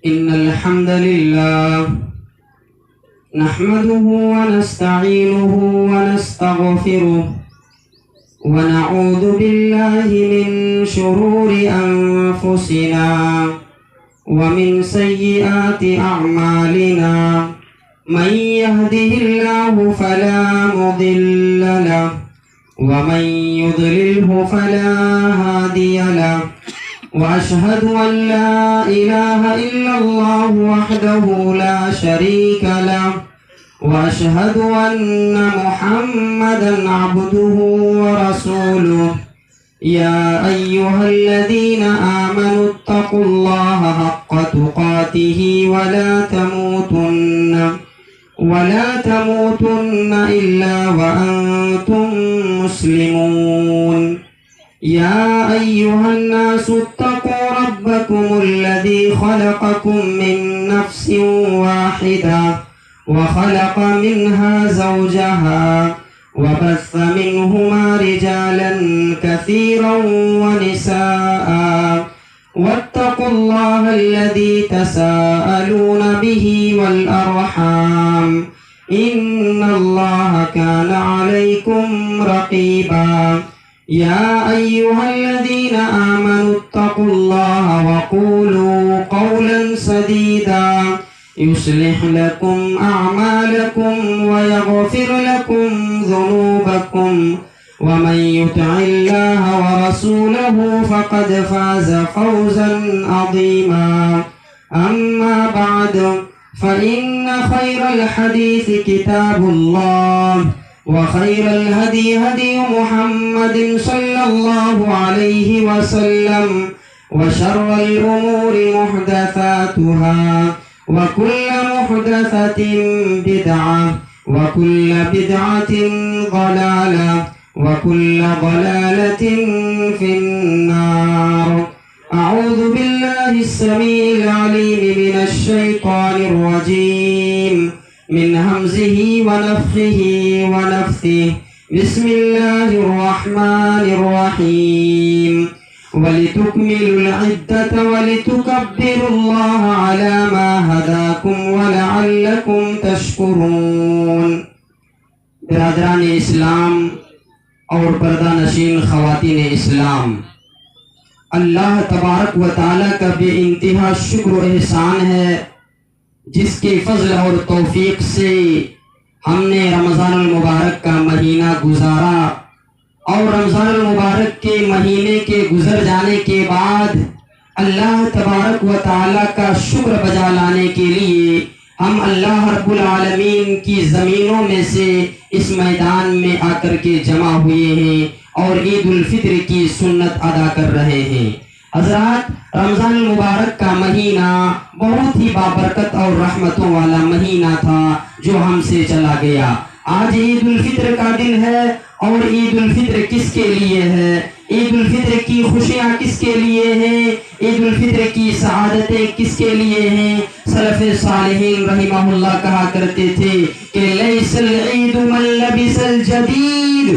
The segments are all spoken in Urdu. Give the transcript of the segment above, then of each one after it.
إن الحمد لله نحمده ونستعينه ونستغفره ونعوذ بالله من شرور أنفسنا ومن سيئات أعمالنا من يهده الله فلا مضل له ومن يضلله فلا هادي له وأشهد أن لا إله إلا الله وحده لا شريك له وأشهد أن محمدا عبده ورسوله يا أيها الذين آمنوا اتقوا الله حق تقاته ولا تموتن إلا وأنتم مسلمون يا أيها الناس اتقوا ربكم الذي خلقكم من نفس واحدة وخلق منها زوجها وبث منهما رجالا كثيرا ونساء واتقوا الله الذي تساءلون به والأرحام إن الله كان عليكم رقيبا يا أيها الذين آمنوا اتقوا الله وقولوا قولا سديدا يصلح لكم أعمالكم ويغفر لكم ذنوبكم ومن يطع الله ورسوله فقد فاز فوزا عظيما أما بعد فإن خير الحديث كتاب الله وخير الهدي هدي محمد صلى الله عليه وسلم وشر الأمور محدثاتها وكل محدثة بدعة وكل بدعة ضلالة وكل ضلالة في النار. أعوذ بالله السميع العليم من الشيطان الرجيم من همزه ونفخه ونفثه. بسم الله الرحمن الرحيم. ولتكملوا العدة ولتكبروا الله على ما هداكم ولعلكم تشكرون. برادران اسلام اور پردہ نشین خواتین اسلام، اللہ تبارک و تعالیٰ کا بے انتہا شکر و احسان ہے جس کے فضل اور توفیق سے ہم نے رمضان المبارک کا مہینہ گزارا، اور رمضان المبارک کے مہینے کے گزر جانے کے بعد اللہ تبارک و تعالیٰ کا شکر بجا لانے کے لیے ہم اللہ رب العالمین کی زمینوں میں سے اس میدان میں آ کر کے جمع ہوئے ہیں اور عید الفطر کی سنت ادا کر رہے ہیں۔ حضرات، رمضان المبارک کا مہینہ بہت ہی بابرکت اور رحمتوں والا مہینہ تھا جو ہم سے چلا گیا۔ آج عید الفطر کا دن ہے، اور عید الفطر کس کے لیے ہے؟ عید الفطر کی خوشیاں کس کے لیے ہیں؟ عید الفطر کی سعادتیں کس کے لیے ہیں؟ سلف صالحین رحمہ اللہ کہا کرتے تھے کہ لیس العید من لبس الجدید،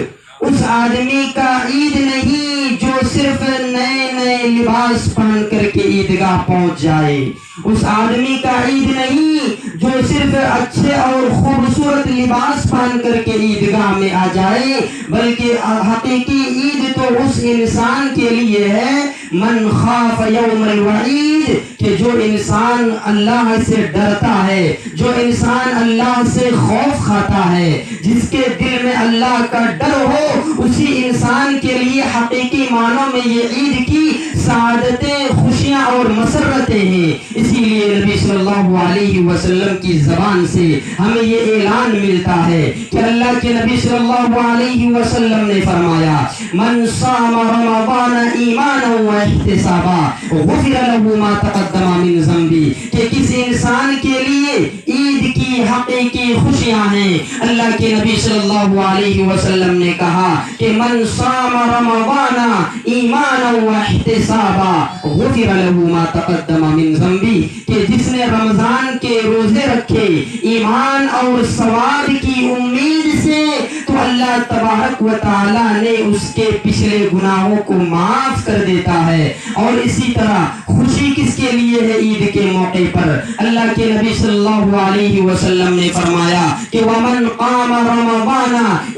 اس آدمی کا عید نہیں جو صرف نئے نئے لباس پہن کر کے عیدگاہ پہنچ جائے، اس آدمی کا عید نہیں جو صرف اچھے اور خوبصورت لباس پہن کر کے عیدگاہ میں آ جائے، بلکہ حقیقی عید تو اس انسان کے لیے ہے من خاف یوم الوعید، کہ جو انسان اللہ سے ڈرتا ہے، جو انسان اللہ سے خوف کھاتا ہے، جس کے دل میں اللہ کا ڈر ہو، اسی انسان کے لیے حقیقی معنوں میں یہ عید کی سعادتیں، خوشیاں اور مسرتیں ہیں۔ اسی لیے نبی صلی اللہ علیہ وسلم کی زبان سے ہمیں یہ اعلان ملتا ہے کہ اللہ کے نبی صلی اللہ علیہ وسلم نے فرمایا من صام رمضان ایمانا و احتسابا غفر له ما تقدم من ذنبی، کہ کسی انسان کے لیے عید کی حقیقی حقیقی خوشیاں ہیں۔ اللہ کے نبی صلی اللہ علیہ وسلم نے کہا کہ من صام رمضان ایمانا واحتسابا غفر له ما تقدم من ذنبی، کہ جس نے رمضان کے روزے رکھے ایمان اور ثواب کی امید سے تو اللہ تبارک و تعالی نے اس کے پچھلے گناہوں کو معاف کر دیتا ہے۔ اور اسی طرح خوشی کس کے لیے ہے؟ عید کے موقع پر اللہ کے نبی صلی اللہ علیہ وسلم نے فرمایا کہ وَمَنْ قَامَ رَمَضَانَ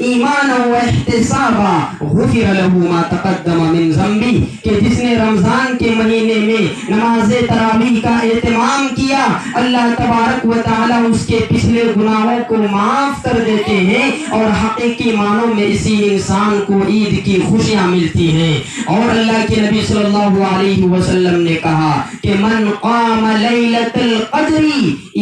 ایمانا واحتسابا غفر له ما تقدم من ذنبی، کہ جس نے رمضان کے مہینے میں نماز تراویح کا اہتمام کیا اللہ تبارک و تعالی اس کے پچھلے گناہوں کو معاف کر دیتے ہیں، اور حقیقی معنوں میں اسی انسان کو عید کی خوشیاں ملتی ہیں۔ اور اللہ کے نبی صلی اللہ علیہ وسلم نے کہا کہ من قام لیلۃ القدر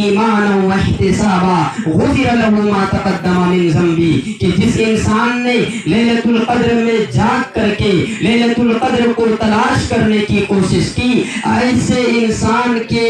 ایمانا واحتسابا غفر له ما تقدم من ذنبی، کہ جس انسان نے لیلۃ القدر میں جاگ کر کے لیلۃ القدر کو تلاش کرنے کی کوشش کی، ایسے انسان کے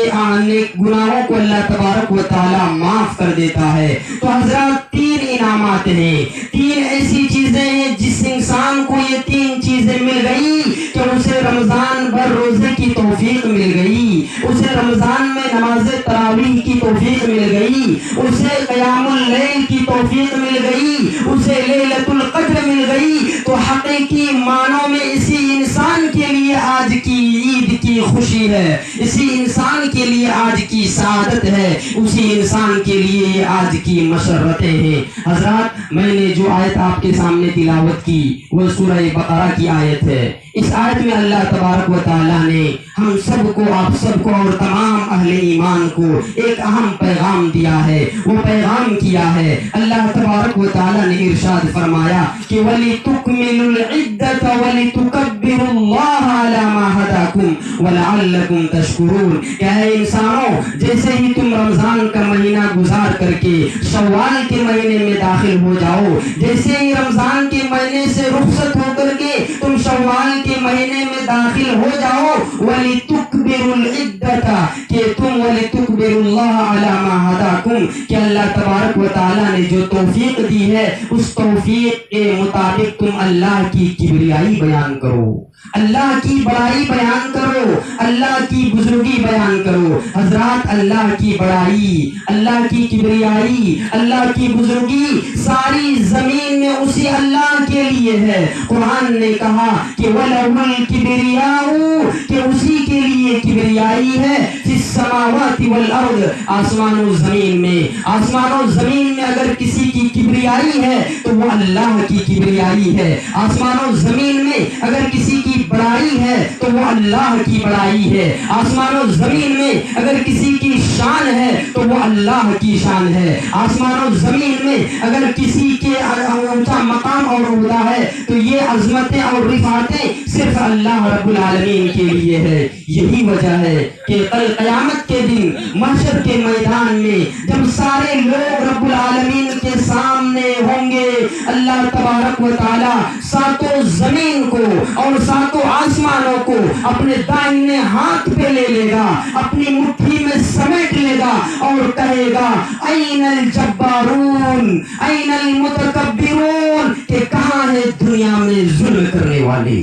گناہوں کو اللہ تبارک و تعالی معاف کر دیتا ہے۔ تو حضرات تین انعامات ہیں، تین ایسی چیزیں ہیں جس انسان کو یہ تین چیزیں مل گئی کہ اسے رمضان بھر روزے کی توفیق مل گئی، اسے رمضان میں نماز تراویح کی توفیق مل گئی، اسے قیام اللیل کی توفیق مل گئی، اسے لیلۃ القدر مل گئی۔ تو حقیقی معنوں میں اسی انسان کے لیے آج کی عید کی خوشی ہے، اسی انسان کے لیے آج کی سعادت ہے، اسی انسان کے لیے یہ آج کی مسرتیں ہیں۔ حضرات میں نے جو آیت آپ کے سامنے تلاوت کی وہ سورہ بقرہ کی آیت ہے۔ اس آیت میں اللہ تبارک و تعالیٰ نے ہم سب کو، آپ سب کو اور تمام اہل ایمان کو ایک اہم پیغام دیا ہے۔ وہ پیغام کیا ہے؟ اللہ تبارک و تعالیٰ نے ارشاد فرمایا کہ وَلِتُكْمِلُوا الْعِدَّةَ وَلِتُكَبِّرُوا اللَّهَ عَلَى مَا هَدَاكُمْ وَلَعَلَّكُمْ تَشْكُرُونَ، کہ اے انسانوں جیسے ہی تم رمضان کا مہینہ گزار کر کے شوال کے مہینے میں داخل ہو جاؤ، جیسے ہی رمضان کے مہینے سے رخصت ہو کر کے تم شوال کے مہینے میں داخل ہو جاؤ، وَلِتُكْبِرُوا الْعِدَّةَ، کہ تم وَلِتُكْبِرُوا اللَّهَ عَلَى مَا هَدَاكُمْ، کہ اللہ تبارک و تعالیٰ نے جو توفیق دی ہے اس توفیق کے مطابق تم اللہ کی کبریائی بیان کرو، اللہ کی بڑائی بیان کرو، اللہ کی بزرگی بیان کرو۔ حضرات اللہ کی بڑائی، اللہ کی کبریائی، اللہ کی بزرگی ساری زمین میں اسی اللہ کے لیے ہے۔ قرآن نے کہا کہ وَلَهُ الْكِبْرِيَاءُ، کہ اسی کے لیے کبریائی ہے، فِي السَّمَاوَاتِ وَالْأَرْضِ، آسمان و زمین میں، آسمان و زمین میں اگر کسی کی کبریائی ہے تو وہ اللہ کی کبریائی ہے۔ آسمان و زمین میں اگر کسی کی بڑائی ہے تو وہ اللہ کی بڑائی ہے۔ آسمان و زمین میں اگر کسی کی شان ہے تو وہ اللہ کی شان ہے۔ آسمان و زمین میں اگر کسی کے اونچا مقام اور عہدہ ہے تو یہ عظمتیں اور رفعتیں صرف اللہ رب العالمین کے لیے ہے۔ یہی وجہ ہے کہ کل قیامت کے دن محشر کے میدان میں جب سارے لوگ رب العالمین کے سامنے ہوں گے، اللہ تبارک و تعالی ساتوں زمین کو اور ساتوں آسمانوں کو اپنے دائنے ہاتھ پہ لے لے گا، اپنی مٹھی میں سمیٹ لے گا اور کہے گا این الجبارون این المتکبرون، کہ کہاں ہے دنیا میں ظلم کرنے والے،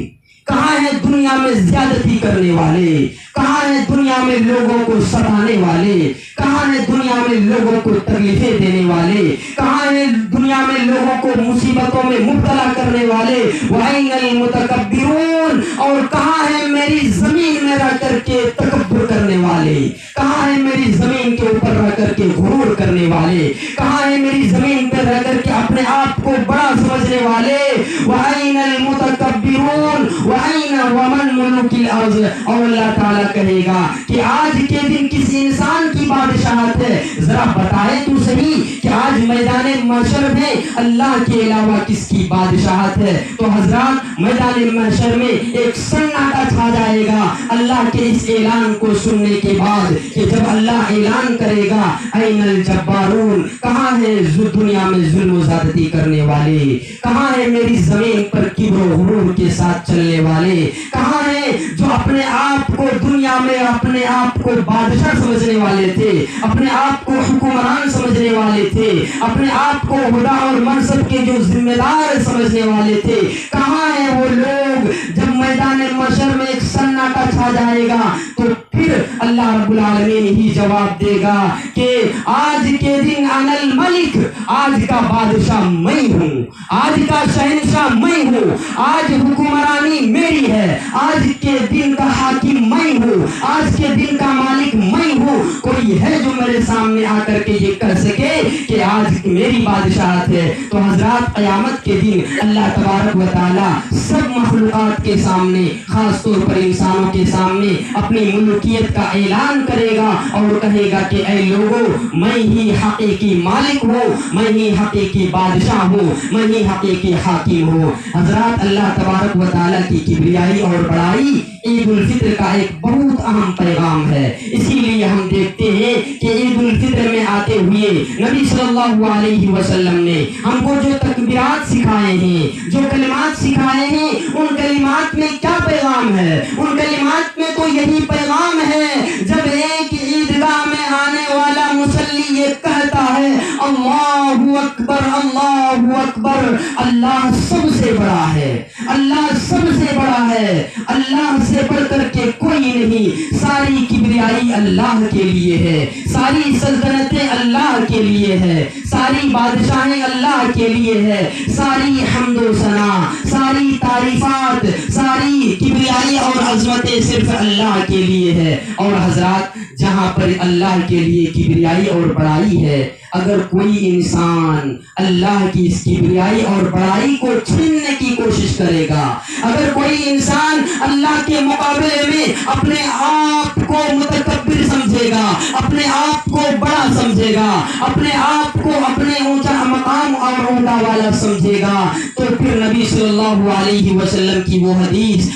کہاں ہے دنیا میں زیادتی کرنے والے، کہاں ہے دنیا میں لوگوں کو ستانے والے، کہاں ہے دنیا میں لوگوں کو تکلیفیں دینے والے، کہاں ہے دنیا میں لوگوں کو مصیبتوں میں مبتلا کرنے والے، وَأَيْنَ الْمُتَكَبِّرُونَ، اور کہاں ہے میری زمین میں رہ کر کے تکبر کرنے والے، کہاں ہے میری زمین کے اوپر رہ کر کے غرور کرنے والے، کہاں ہے میری زمین پہ رہ کر کے اپنے آپ کو بڑا سمجھنے والے، وَأَيْنَ الْمُتَكَبِّرُونَ وَأَيْنَ وَمَنْ مُلُوكِ الْأَرْضِ، اور اللہ تعالیٰ کہے گا کہ آج کے دن کس انسان کی بادشاہت ہے، ذرا بتائے تو صحیح کہ آج میدان محشر میں اللہ کے علاوہ کس کی بادشاہت ہے۔ تو حضرات میدان محشر میں ایک سناٹا چھا جائے گا اللہ کے اس اعلان کو سننے کے بعد کہ جب اللہ اعلان کرے گا این الجبارون، کہاں ہے دنیا میں ظلم و زیادتی کرنے والے، کہاں ہے میری زمین پر کبر و غرور کے ساتھ چلنے والے، کہاں ہے جو اپنے آپ کو دنیا میں اپنے آپ کو بادشاہ سمجھنے والے تھے، تھے، اپنے آپ کو حکمران سمجھنے والے تھے، اپنے آپ کو عہدہ اور منصب کے جو ذمہ دار سمجھنے والے تھے، کہاں ہیں وہ لوگ؟ جب میدان محشر میں ایک سناٹا چھا جائے گا تو پھر اللہ رب العالمین ہی جواب دے گا کہ آج کے دن انا الملک، آج کا بادشاہ میں ہوں، آج کا شہنشاہ میں ہوں، آج حکمرانی میری ہے، آج کے دن کا حاکم میں ہوں، آج کے دن کا مالک میں ہوں۔ کوئی ہے جو میرے سامنے آ کر کے یہ کہہ سکے کہ آج میری بادشاہت ہے؟ تو حضرات قیامت کے دن اللہ تبارک و تعالی سب مخلوقات کے سامنے، خاص طور پر انسانوں کے سامنے اپنی ملکیت کا اعلان کرے گا اور کہے گا کہ اے لوگوں، میں ہی حقیقی مالک ہوں، میں ہی حقیقی بادشاہ ہوں، میں ہی حقیقی حاکم ہوں۔ حضرات اللہ تبارک و تعالیٰ کی کبریائی اور بڑائی عید الفطر کا ایک بہت اہم پیغام ہے۔ اسی لیے ہم دیکھتے ہیں کہ عید الفطر میں آتے ہوئے نبی صلی اللہ علیہ وسلم نے ہم کو جو تکبیرات سکھائے ہیں، جو کلمات سکھائے ہیں، ان کلمات میں کیا پیغام ہے؟ ان کلمات میں تو یہی پیغام ہے، جب ایک عیدگاہ میں آنے والا مصلی یہ کہتا ہے اللہ اکبر اللہ اکبر، اللہ سب سے بڑا ہے، اللہ سب سے بڑا ہے، اللہ سے بڑھ کر کے کوئی نہیں، ساری کبریائی اللہ کے لیے ہے، ساری سلطنتیں اللہ کے لیے ہے، ساری بادشاہیں اللہ کے لیے ہے، ساری حمد و ثنا، ساری تعریفات، ساری کبریائی اور عظمتیں صرف اللہ کے لیے ہے۔ اور حضرات جہاں پر اللہ کے لیے کبریائی اور بڑائی ہے، اگر کوئی انسان اللہ کی اس کبریائی اور بڑائی کو چھیننے کی کوشش کرے گا، اگر کوئی انسان اللہ کے مقابلے میں اپنے آپ کو متکبر سمجھے گا، اپنے آپ کو بڑا سمجھے گا، اپنے آپ کو اپنے اونچا مقام اور عہدہ والا سمجھے گا، تو پھر نبی صلی اللہ علیہ وسلم کی وہ حدیث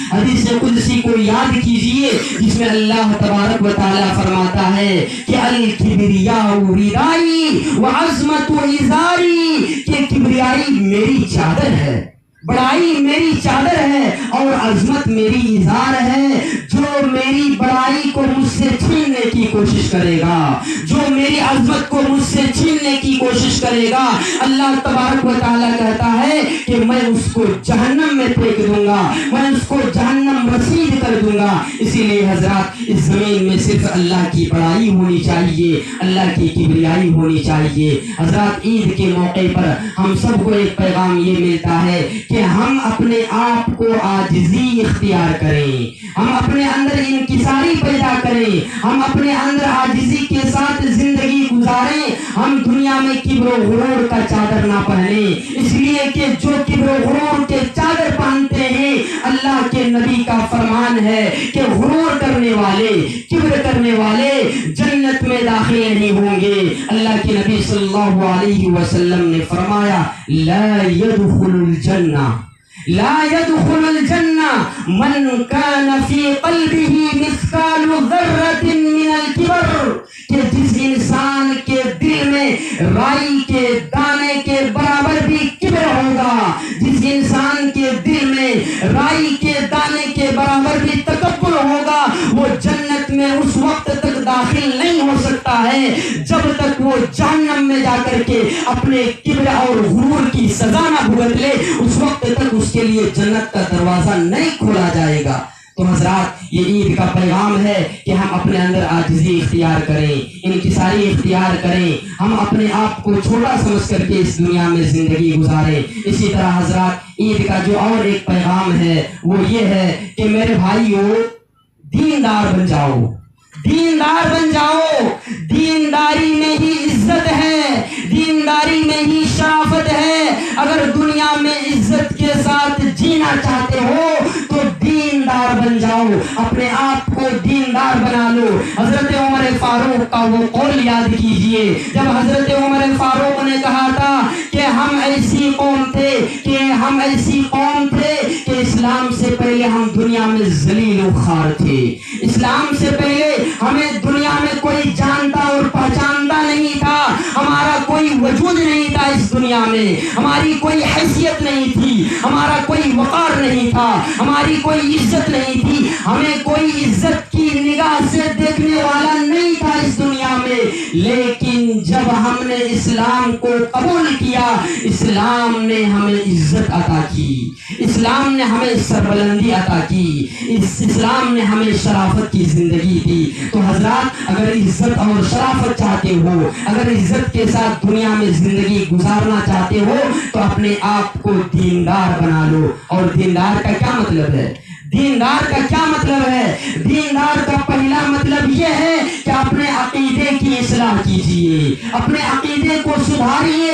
قدسی کو یاد کیجئے جس میں اللہ تبارک و تعالی فرماتا ہے کہ الکبریاء ردائی وعظمت ازاری، کہ کبریائی میری چادر ہے، بڑائی میری چادر ہے اور عظمت میری ازار ہے۔ جو میری بڑائی کو مجھ سے چھیننے کی کوشش کرے گا، جو میری عظمت کو مجھ سے چھیننے کی کوشش کرے گا، اللہ تبارک و تعالیٰ کہتا ہے کہ میں اس کو جہنم میں پھینک دوں گا، میں اس کو جہنم رسید کر دوں گا۔ اسی لیے حضرات اس زمین میں صرف اللہ کی بڑائی ہونی چاہیے، اللہ کی کبریائی ہونی چاہیے۔ حضرات عید کے موقع پر ہم سب کو ایک پیغام یہ ملتا ہے کہ ہم اپنے آپ کو عاجزی اختیار کریں، ہم اپنے اندر انکساری پیدا کریں، ہم اپنے اندر عاجزی کے ساتھ زندگی گزاریں، ہم دنیا میں کبر و غرور کا چادر نہ پہنیں، اس لیے کہ جو کبر و غرور کے چادر پہنتے ہیں، اللہ کے نبی کا فرمان ہے کہ غرور کرنے والے، کبر کرنے والے جنت میں داخل نہیں ہوں گے۔ اللہ کے نبی صلی اللہ علیہ وسلم نے فرمایا لا يدخل الجنہ، لا يدخل الجنہ من كان في قلبه مثقال ذرة من الكبر، کہ جس انسان کے دل میں رائی کے دانے کے برابر بھی کبر ہوگا، جس انسان کے دل میں رائی کے دانے کے برابر بھی تکبر ہوگا، وہ جنت میں اس وقت تک داخل نہیں ہو سکتا ہے جب تک وہ جہنم میں جا کر کے اپنے کبر اور غرور کی سزا نہ بھگت لے، اس وقت تک اس کے لیے جنت کا دروازہ نہیں کھولا جائے گا۔ تو حضرات یہ عید کا پیغام ہے کہ ہم اپنے اندر عاجزی اختیار کریں، انکساری اختیار کریں، ہم اپنے آپ کو چھوٹا سمجھ کر کے اس دنیا میں زندگی گزاریں۔ اسی طرح حضرات عید کا جو اور ایک پیغام ہے وہ یہ ہے کہ میرے بھائیو دیندار بن جاؤ، دیندار بن جاؤ، دینداری میں ہی عزت ہے، دینداری میں ہی شرافت ہے۔ اگر دنیا میں عزت کے ساتھ جینا چاہتے ہو تو دیندار بن جاؤ، اپنے آپ کو دیندار بنا لو۔ حضرت عمر فاروق کا وہ قول یاد کیجئے جب حضرت عمر فاروق نے کہا تھا کہ ہم ایسی قوم تھے کہ اسلام سے پہلے ہم دنیا میں ذلیل و خوار تھے، اسلام سے پہلے ہمیں دنیا میں کوئی جانتا اور پہچانتا نہیں تھا، ہمارا کوئی وجود نہیں تھا اس دنیا میں، ہماری کوئی حیثیت نہیں تھی، ہمارا کوئی وقار نہیں تھا، ہماری کوئی عزت نہیں تھی، ہمیں کوئی عزت کی نگاہ سے دیکھنے والا نہیں تھا اس دنیا میں۔ والے، لیکن جب ہم نے اسلام کو قبول کیا، اسلام نے ہمیں عزت عطا کی، اسلام نے ہمیں سربلندی عطا کی، اسلام نے ہمیں شرافت کی زندگی دی۔ تو حضرات، اگر عزت اور شرافت چاہتے ہو، اگر عزت کے ساتھ دنیا میں زندگی گزارنا چاہتے ہو، تو اپنے آپ کو دیندار بنا لو۔ اور دیندار کا کیا مطلب ہے؟ دیندار کا کیا مطلب ہے؟ دیندار کا پہلا مطلب یہ ہے کہ اپنے عقیدے کی اصلاح کیجئے، اپنے عقیدے کو سدھاریے،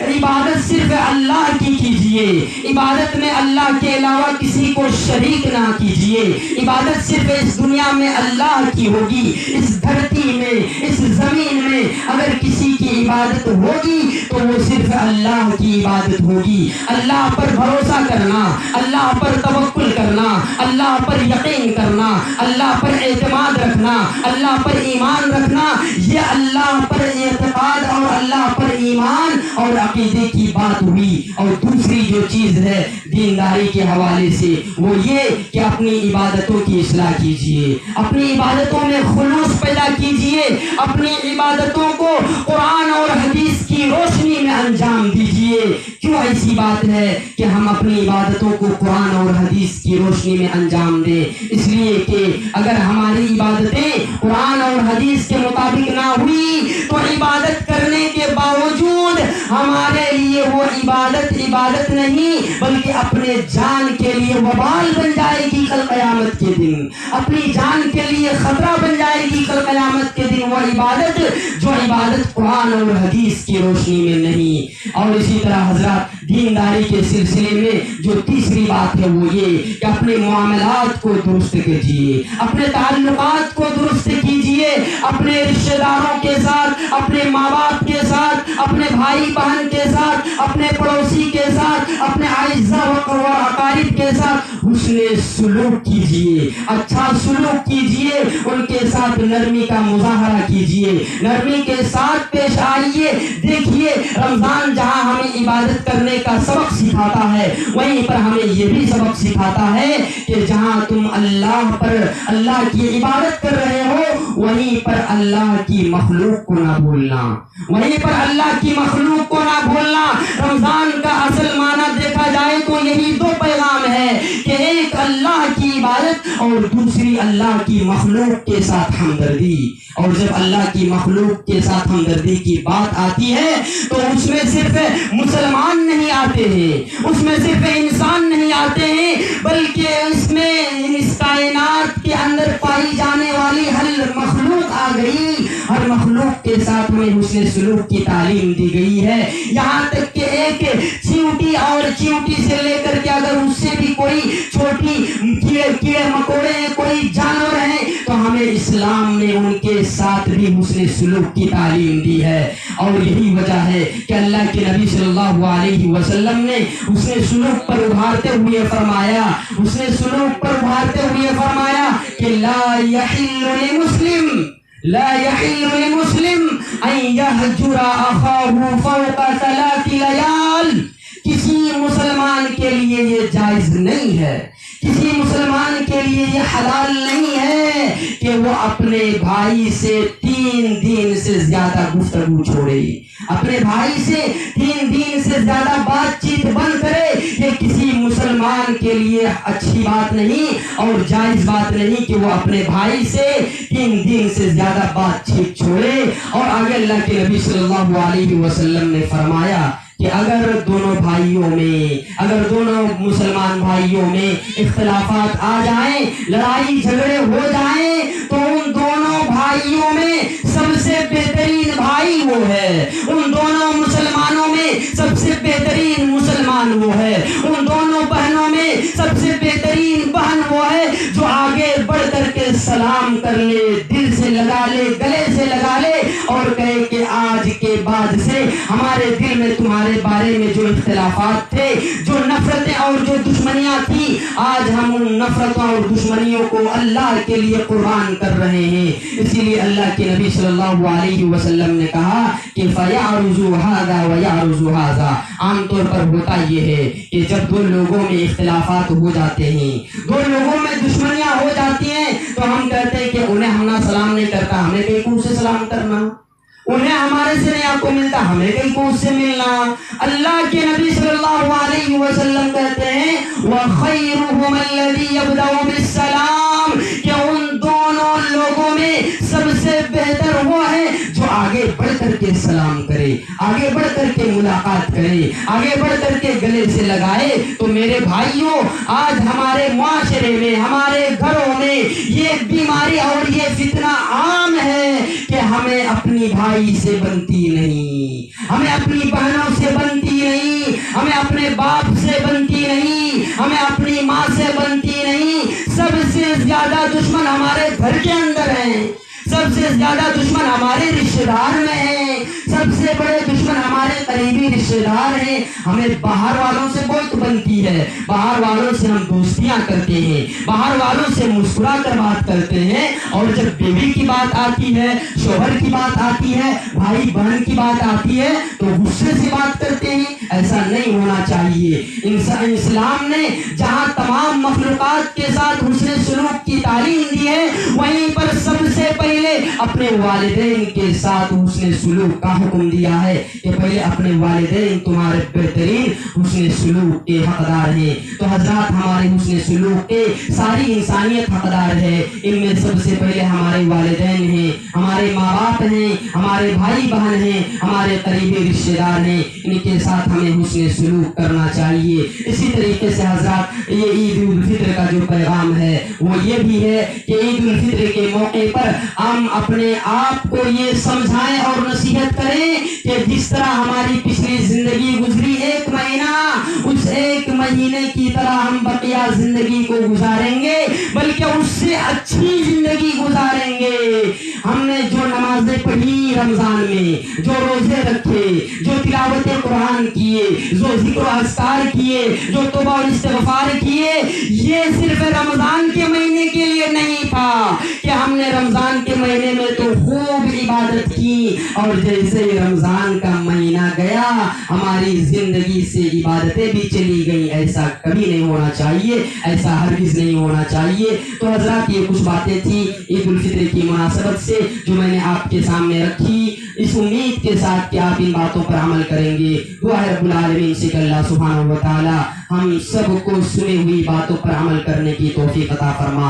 عبادت صرف اللہ کی کیجئے، عبادت میں اللہ کے علاوہ کسی کو شریک نہ کیجئے، عبادت صرف اس دنیا میں اللہ کی ہوگی، اس دھرتی میں، اس زمین میں اگر کسی کی عبادت ہوگی تو وہ صرف اللہ کی عبادت ہوگی۔ اللہ پر بھروسہ کرنا، اللہ پر توکل کرنا، اللہ پر یقین کرنا، اللہ پر اعتماد رکھنا، اللہ پر ایمان رکھنا، یہ اللہ پر اعتقاد اور اللہ پر ایمان اور عقیدے کی بات ہوئی۔ اور دوسری جو چیز ہے دینداری کے حوالے سے، وہ یہ کہ اپنی عبادتوں کی اصلاح کیجئے، اپنی عبادتوں میں خلوص پیدا کیجئے، اپنی عبادتوں کو قرآن اور حدیث کی روشنی میں انجام دیجئے۔ کیوں ایسی بات ہے کہ ہم اپنی عبادتوں کو قرآن اور حدیث کی روشنی میں انجام دیں؟ اس لیے کہ اگر ہماری عبادتیں قرآن اور حدیث کے مطابق نہ ہوئی تو عبادت کرنے کے باوجود ہمارے لیے وہ عبادت نہیں بلکہ اپنے جان کے لیے وبال بن جائے گی کل قیامت کے دن، اپنی جان کے لیے خطرہ بن جائے گی کل قیامت کے دن وہ عبادت جو عبادت قرآن اور حدیث کی روشنی میں نہیں۔ اور اسی طرح حضرات، دینداری کے سلسلے میں جو تیسری بات ہے وہ یہ کہ اپنے معاملات کو درست کیجیے، اپنے تعلقات کو درست کیجیے، اپنے رشتہ داروں کے ساتھ، اپنے ماں باپ کے ساتھ، اپنے بھائی بہن کے ساتھ، اپنے پڑوسی کے ساتھ، اپنے اعزاء و اقارب کے ساتھ حسن سلوک کیجیے، اچھا سلوک کیجیے، ان کے ساتھ نرمی کا مظاہرہ کیجیے، نرمی کے ساتھ پیش آئیے۔ دیکھیے، رمضان جہاں ہمیں عبادت کرنے کا سبق سکھاتا ہے، وہیں پر ہمیں یہ بھی سبق سکھاتا ہے کہ جہاں تم اللہ کی عبادت کر رہے ہو، وہیں پر اللہ کی مخلوق کو نہ بھولنا، وہیں پر اللہ کی مخلوق کو نہ بھولنا۔ رمضان کا اصل معنی دیکھا جائے تو یہی دو پیغام ہے کہ ایک اللہ کی عبادت اور دوسری اللہ کی مخلوق کے ساتھ ہمدردی۔ اور جب اللہ کی مخلوق کے ساتھ ہمدردی کی بات آتی ہے تو اس میں صرف مسلمان نہیں آتے ہیں، اس میں صرف انسان نہیں آتے ہیں، بلکہ اس میں اس کائنات کے اندر پائی جانے والی ہر مخلوق آ گئی۔ ہر مخلوق کے ساتھ ہمیں حسن سلوک کی تعلیم دی گئی ہے، یہاں تک کہ ایک چیونٹی اور چیونٹی سے لے کر کے اگر اس سے بھی کوئی چھوٹی کیڑے مکوڑے ہیں، کوئی جانور ہیں، تو ہمیں اسلام نے ان کے ساتھ بھی حسن سلوک کی تعلیم دی ہے۔ اور یہی وجہ ہے کہ اللہ کے نبی صلی اللہ علیہ وسلم نے حسن سلوک پر ابھارتے ہوئے فرمایا، حسن سلوک پر ابھارتے ہوئے فرمایا کہ لا يحل لمسلم ان يهجر اخاه فوق 3 ليال۔ کسی مسلمان کے لیے یہ جائز نہیں ہے، کسی مسلمان کے لیے یہ حلال نہیں ہے کہ وہ اپنے بھائی سے 3 دن سے زیادہ گفتگو چھوڑے، اپنے بھائی سے 3 دن سے زیادہ بات چیت بند کرے۔ یہ کسی مسلمان کے لیے اچھی بات نہیں اور جائز بات نہیں کہ وہ اپنے بھائی سے 3 دن سے زیادہ بات چیت چھوڑے۔ اور آگے اللہ کے نبی صلی اللہ علیہ وسلم نے فرمایا کہ اگر دونوں مسلمان بھائیوں میں اختلافات آ جائیں، لڑائی جھگڑے ہو جائیں، تو ان دونوں بھائیوں میں سب سے بہترین بھائی وہ ہے، ان دونوں مسلمانوں میں سب سے بہترین مسلمان وہ ہے، ان دونوں بہنوں میں سب سے بہترین بہن وہ ہے جو آگے بڑھ کر کے سلام کر لے، دل سے لگا لے، گلے سے لگا لے اور کہے کہ آج کے بعد سے ہمارے دل میں تمہارے بارے میں جو اختلافات تھے، جو نفرتیں اور جو دشمنیاں تھی، آج ہم ان نفرتوں اور دشمنیوں کو اللہ کے لیے قربان کر رہے ہیں۔ اسی لیے اللہ کے نبی صلی اللہ علیہ وسلم نے کہا کہ فَيَعْرُزُ هَذَا وَيَعْرُزُ هَذَا۔ عام طور پر ہوتا یہ ہے کہ جب دو لوگوں میں اختلافات ہو جاتے ہیں، دو لوگوں میں دشمنیاں ہو جاتی ہیں، تو ہم کہتے ہیں کہ انہیں ہم نہ سلام نہیں کرتا، ہمیں کہیں کو سے سلام کرنا، انہیں ہمارے سے نہیں آپ کو ملتا، ہمیں کہیں کو اس سے ملنا۔ اللہ کے نبی صلی اللہ علیہ وسلم کہتے ہیں وَخَيْرُهُمَ الَّذِي يَبْدَأُ بِالسَّلَامِ، کہ ان دونوں لوگوں میں سب سے بہتر وہ ہے جو آگے بڑھ کر کے سلام کرے، آگے بڑھ کر کے ملاقات کرے، آگے بڑھ کر کے گلے سے لگائے۔ تو میرے بھائیوں، آج ہمارے معاشرے میں، ہمارے گھروں میں یہ بیماری اور یہ فتنہ عام ہے کہ ہمیں اپنی بھائی سے بنتی نہیں، ہمیں اپنی بہنوں سے بنتی نہیں، ہمیں اپنے باپ سے بنتی نہیں، ہمیں اپنی ماں سے بنتی نہیں۔ سب سے زیادہ دشمن ہمارے گھر کے اندر ہیں، سب سے زیادہ دشمن ہمارے رشتہ دار میں ہیں، سب سے بڑے دشمن ہمارے قریبی رشتہ دار ہیں۔ ہمیں باہر والوں سے بہت بنتی ہے، باہر والوں سے ہم دوستیاں کرتے ہیں، باہر والوں سے مسکرا کر بات کرتے ہیں، اور جب بیوی کی بات آتی ہے، شوہر کی بات آتی ہے، بھائی بہن کی بات آتی ہے تو غصے سے بات کرتے ہیں۔ ایسا نہیں ہونا چاہیے۔ اسلام نے جہاں تمام مخلوقات کے ساتھ حسن سلوک کی تعلیم دی ہے، وہیں پر سب سے پہلے اپنے والدین کے ساتھ حسن سلوک کا حکم دیا ہے کہ پہلے اپنے والدین تمہارے بہترین حسن سلوک کے حقدار ہیں۔ تو حضرات، ہمارے حسن سلوک کے ساری انسانیت حقدار ہے۔ ان میں سب سے پہلے ہمارے والدین ہیں، ہمارے ماں باپ ہیں، ہمارے بھائی بہن ہیں، ہمارے قریبی رشتہ دار ہیں۔ ان کے ساتھ ہمیں حسن سلوک کرنا چاہیے۔ اسی طریقے سے حضرات، یہ عید الفطر کا جو پیغام ہے وہ یہ بھی ہے کہ عید الفطر کے موقع پر ہم اپنے آپ کو یہ سمجھائیں اور نصیحت کریں کہ جس طرح ہماری پچھلی زندگی گزری ایک مہینہ، اس ایک مہینے کی طرح ہم بقیہ زندگی کو گزاریں گے، بلکہ اس سے اچھی زندگی گزاریں گے۔ ہم نے جو نمازیں پڑھی رمضان میں، جو روزے رکھے، جو تلاوت قرآن کیے، جو ذکر و اذکار کیے، جو توبہ اور استغفار کیے، یہ صرف رمضان کے مہینے کے لیے نہیں تھا کہ ہم نے رمضان کے مہینے میں تو خوب عبادت کی اور جیسے ہی رمضان کا مہینہ گیا ہماری زندگی سے عبادتیں بھی چلی گئیں۔ ایسا کبھی نہیں ہونا چاہیے، ایسا ہرگز نہیں ہونا چاہیے۔ تو حضرات، یہ کچھ باتیں تھیں عید الفطر کی مناسبت سے جو میں نے آپ کے سامنے رکھی، اس امید کے ساتھ کہ آپ ان باتوں پر عمل کریں گے۔ دعا ہے رب العالمین سے کہ اللہ سبحانہ و تعالی ہم سب کو سنی ہوئی باتوں پر عمل کرنے کی توفیق عطا فرما۔